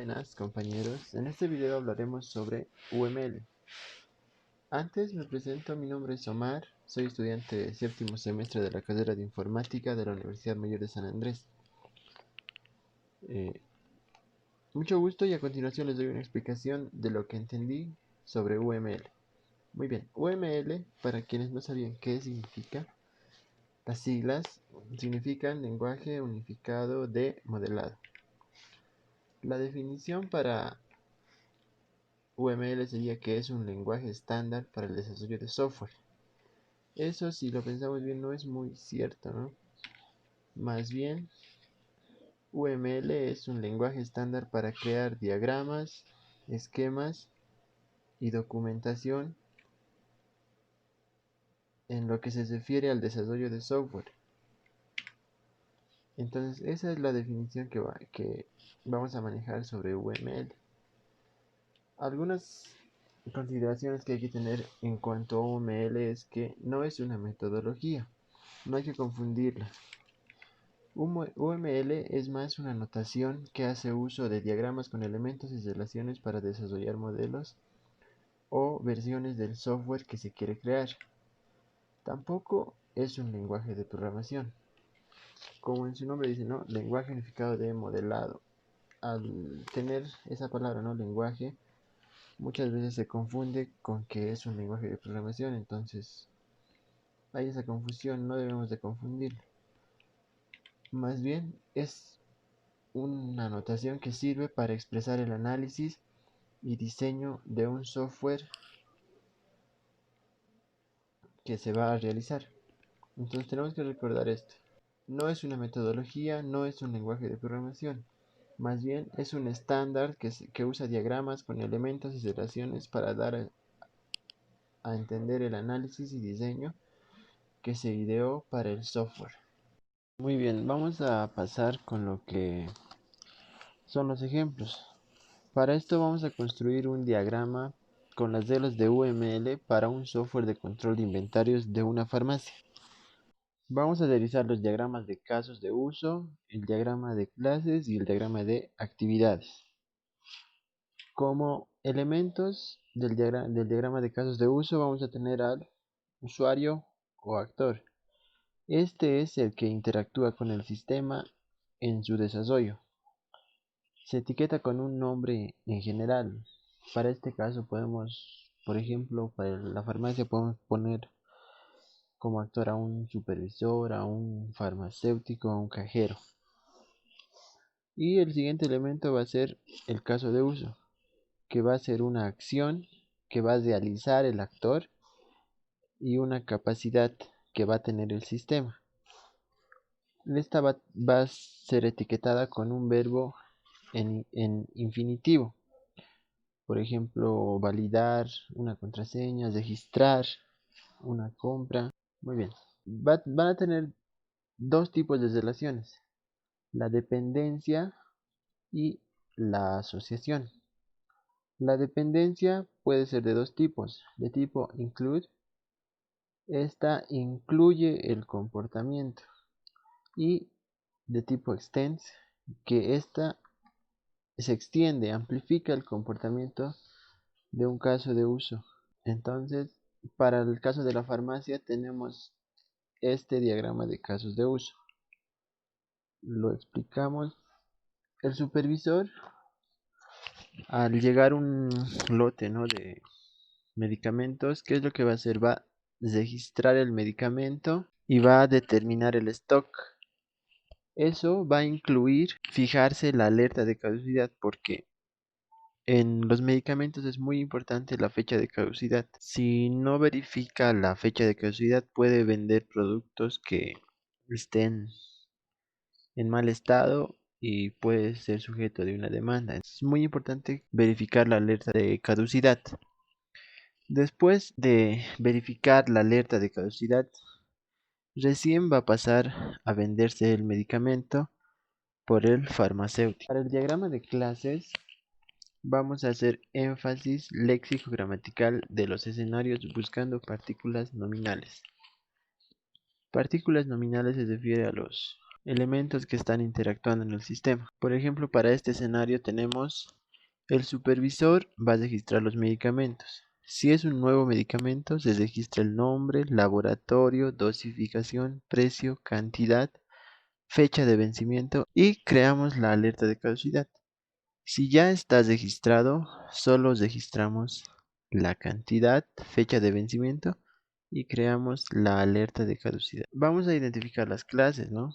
Buenas compañeros, en este video hablaremos sobre UML. Antes me presento, mi nombre es Omar, soy estudiante de séptimo semestre de la carrera de informática de la Universidad Mayor de San Andrés. Mucho gusto y a continuación les doy una explicación de lo que entendí sobre UML. Muy bien, UML, para quienes no sabían qué significa, las siglas significan Lenguaje Unificado de Modelado. La definición para UML sería que es un lenguaje estándar para el desarrollo de software. Eso, si lo pensamos bien, no es muy cierto, ¿no? Más bien, UML es un lenguaje estándar para crear diagramas, esquemas y documentación en lo que se refiere al desarrollo de software. Entonces, esa es la definición que vamos a manejar sobre UML. Algunas consideraciones que hay que tener en cuanto a UML es que no es una metodología, no hay que confundirla. UML es más una notación que hace uso de diagramas con elementos y relaciones para desarrollar modelos o versiones del software que se quiere crear. Tampoco es un lenguaje de programación. Como en su nombre dice, ¿no? Lenguaje unificado de modelado. Al tener esa palabra, ¿no? Lenguaje, muchas veces se confunde con que es un lenguaje de programación. Entonces, hay esa confusión, no debemos de confundirlo. Más bien, es una notación que sirve para expresar el análisis y diseño de un software que se va a realizar. Entonces tenemos que recordar esto. No es una metodología, no es un lenguaje de programación. Más bien es un estándar que usa diagramas con elementos y relaciones para dar a entender el análisis y diseño que se ideó para el software. Muy bien, vamos a pasar con lo que son los ejemplos. Para esto vamos a construir un diagrama con las reglas de UML para un software de control de inventarios de una farmacia. Vamos a realizar los diagramas de casos de uso, el diagrama de clases y el diagrama de actividades. Como elementos del diagrama de casos de uso vamos a tener al usuario o actor. Este es el que interactúa con el sistema en su desarrollo. Se etiqueta con un nombre en general. Para este caso podemos, por ejemplo, para la farmacia podemos poner como actor a un supervisor, a un farmacéutico, a un cajero. Y el siguiente elemento va a ser el caso de uso, que va a ser una acción que va a realizar el actor y una capacidad que va a tener el sistema. Esta va a ser etiquetada con un verbo en infinitivo. Por ejemplo, validar una contraseña, registrar una compra. Muy bien. Van a tener dos tipos de relaciones: la dependencia y la asociación. La dependencia puede ser de dos tipos: de tipo include, esta incluye el comportamiento, y de tipo extends, que esta se extiende, amplifica el comportamiento de un caso de uso. Entonces, para el caso de la farmacia tenemos este diagrama de casos de uso. Lo explicamos. El supervisor, al llegar un lote, ¿no?, de medicamentos, ¿qué es lo que va a hacer? Va a registrar el medicamento y va a determinar el stock. Eso va a incluir fijarse la alerta de caducidad, porque en los medicamentos es muy importante la fecha de caducidad. Si no verifica la fecha de caducidad, puede vender productos que estén en mal estado y puede ser sujeto de una demanda. Es muy importante verificar la alerta de caducidad. Después de verificar la alerta de caducidad, recién va a pasar a venderse el medicamento por el farmacéutico. Para el diagrama de clases vamos a hacer énfasis léxico-gramatical de los escenarios buscando partículas nominales. Partículas nominales se refiere a los elementos que están interactuando en el sistema. Por ejemplo, para este escenario tenemos el supervisor va a registrar los medicamentos. Si es un nuevo medicamento, se registra el nombre, laboratorio, dosificación, precio, cantidad, fecha de vencimiento y creamos la alerta de caducidad. Si ya está registrado, solo registramos la cantidad, fecha de vencimiento y creamos la alerta de caducidad. Vamos a identificar las clases, ¿no?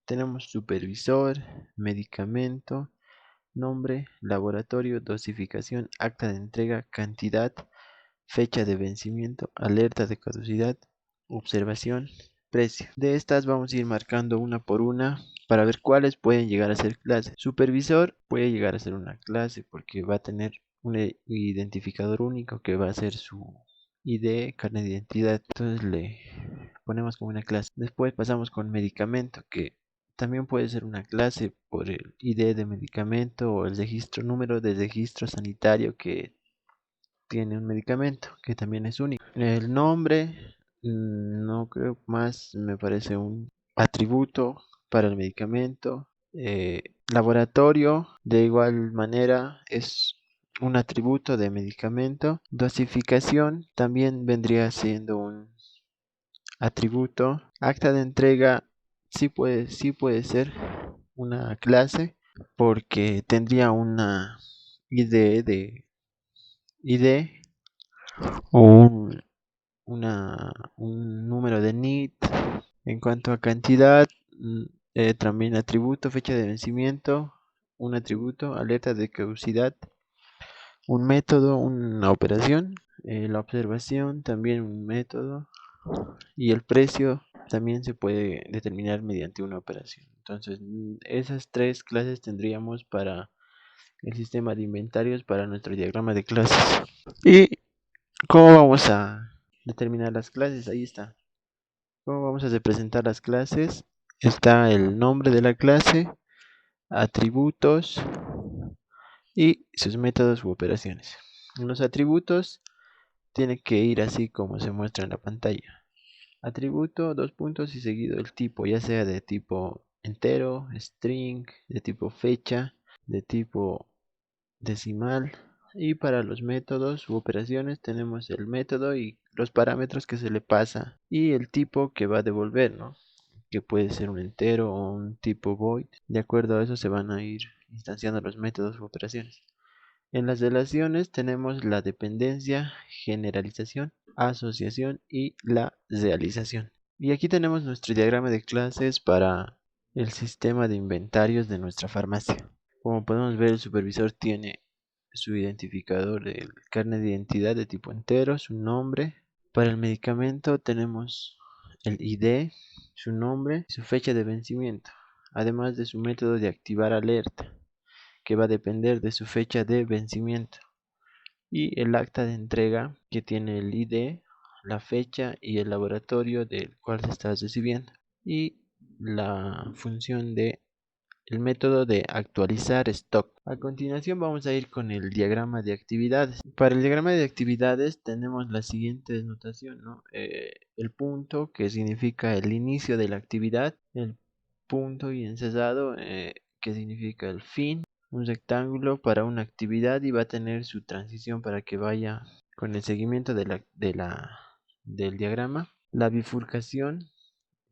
Tenemos supervisor, medicamento, nombre, laboratorio, dosificación, acta de entrega, cantidad, fecha de vencimiento, alerta de caducidad, observación, precio. De estas vamos a ir marcando una por una para ver cuáles pueden llegar a ser clases. Supervisor puede llegar a ser una clase porque va a tener un identificador único que va a ser su ID, carnet de identidad. Entonces le ponemos como una clase. Después pasamos con medicamento, que también puede ser una clase por el ID de medicamento o el registro, número de registro sanitario que tiene un medicamento, que también es único. El nombre, no creo más, me parece un atributo para el medicamento. Laboratorio, de igual manera, es un atributo de medicamento. Dosificación también vendría siendo un atributo. Acta de entrega sí puede ser una clase porque tendría una ID de ID o un número de NIT. En cuanto a cantidad, también atributo, fecha de vencimiento, un atributo, alerta de caducidad, un método, una operación, la observación, también un método, y el precio también se puede determinar mediante una operación. Entonces, esas tres clases tendríamos para el sistema de inventarios para nuestro diagrama de clases. ¿Y cómo vamos a determinar las clases? Ahí está. ¿Cómo vamos a representar las clases? Está el nombre de la clase, atributos y sus métodos u operaciones. Los atributos tienen que ir así como se muestra en la pantalla. Atributo, dos puntos y seguido el tipo, ya sea de tipo entero, string, de tipo fecha, de tipo decimal. Y para los métodos u operaciones tenemos el método y los parámetros que se le pasa y el tipo que va a devolver, ¿no? Que puede ser un entero o un tipo void. De acuerdo a eso se van a ir instanciando los métodos u operaciones. En las relaciones tenemos la dependencia, generalización, asociación y la realización. Y aquí tenemos nuestro diagrama de clases para el sistema de inventarios de nuestra farmacia. Como podemos ver, el supervisor tiene su identificador del carnet de identidad de tipo entero, su nombre. Para el medicamento tenemos el ID, su nombre y su fecha de vencimiento, además de su método de activar alerta, que va a depender de su fecha de vencimiento, y el acta de entrega, que tiene el ID, la fecha y el laboratorio del cual se está recibiendo, y la función de el método de actualizar stock. A continuación vamos a ir con el diagrama de actividades. Para el diagrama de actividades tenemos la siguiente notación, ¿no? El punto, que significa el inicio de la actividad, el punto y encesado, que significa el fin, un rectángulo para una actividad y va a tener su transición para que vaya con el seguimiento del diagrama, la bifurcación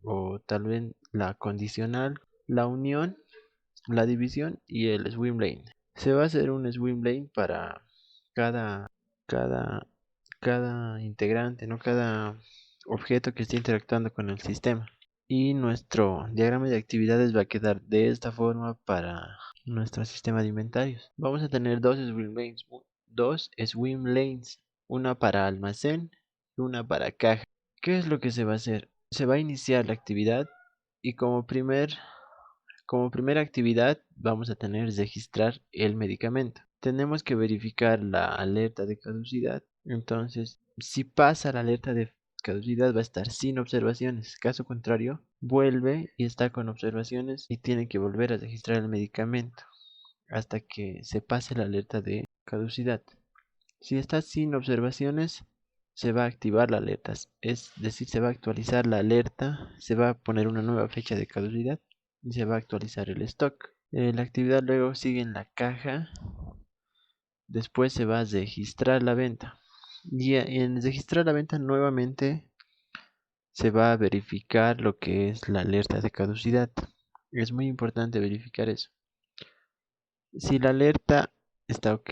o tal vez la condicional, la unión, la división y el swim lane. Se va a hacer un swim lane para cada, cada, cada integrante, ¿no? Cada objeto que esté interactuando con el sistema. Y nuestro diagrama de actividades va a quedar de esta forma para nuestro sistema de inventarios. Vamos a tener dos swim lanes, una para almacén y una para caja. ¿Qué es lo que se va a hacer? Se va a iniciar la actividad y como primera actividad vamos a tener registrar el medicamento. Tenemos que verificar la alerta de caducidad. Entonces, si pasa la alerta de caducidad va a estar sin observaciones. Caso contrario, vuelve y está con observaciones y tiene que volver a registrar el medicamento hasta que se pase la alerta de caducidad. Si está sin observaciones, se va a activar la alerta, es decir, se va a actualizar la alerta, se va a poner una nueva fecha de caducidad y se va a actualizar el stock. La actividad luego sigue en la caja. Después se va a registrar la venta. Y en registrar la venta nuevamente se va a verificar lo que es la alerta de caducidad. Es muy importante verificar eso. Si la alerta está ok,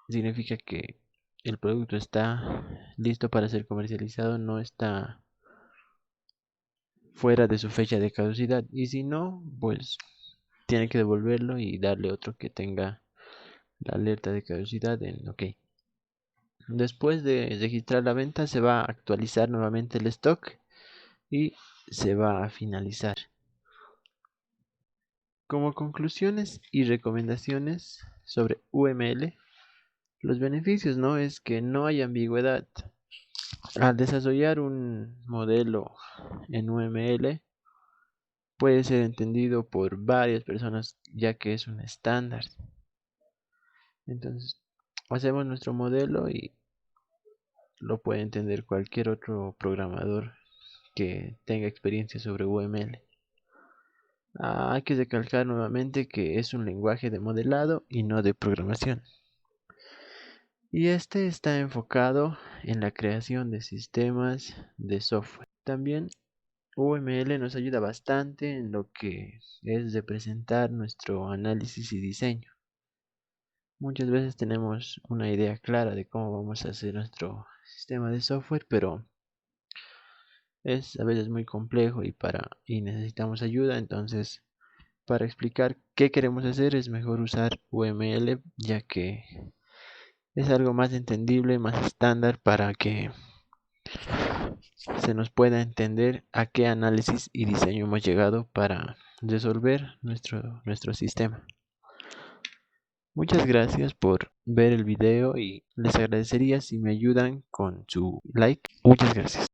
significa que el producto está listo para ser comercializado, no está fuera de su fecha de caducidad. Y si no, pues tiene que devolverlo y darle otro que tenga la alerta de caducidad en OK. Después de registrar la venta, se va a actualizar nuevamente el stock y se va a finalizar. Como conclusiones y recomendaciones sobre UML, los beneficios no es que no hay ambigüedad. Al desarrollar un modelo en UML puede ser entendido por varias personas ya que es un estándar. Entonces hacemos nuestro modelo y lo puede entender cualquier otro programador que tenga experiencia sobre UML. Hay que recalcar nuevamente que es un lenguaje de modelado y no de programación. Y este está enfocado en la creación de sistemas de software. También UML nos ayuda bastante en lo que es representar nuestro análisis y diseño. Muchas veces tenemos una idea clara de cómo vamos a hacer nuestro sistema de software, pero es a veces muy complejo y necesitamos ayuda. Entonces, para explicar qué queremos hacer es mejor usar UML, ya que es algo más entendible, más estándar para que se nos pueda entender a qué análisis y diseño hemos llegado para resolver nuestro sistema. Muchas gracias por ver el video y les agradecería si me ayudan con su like. Muchas gracias.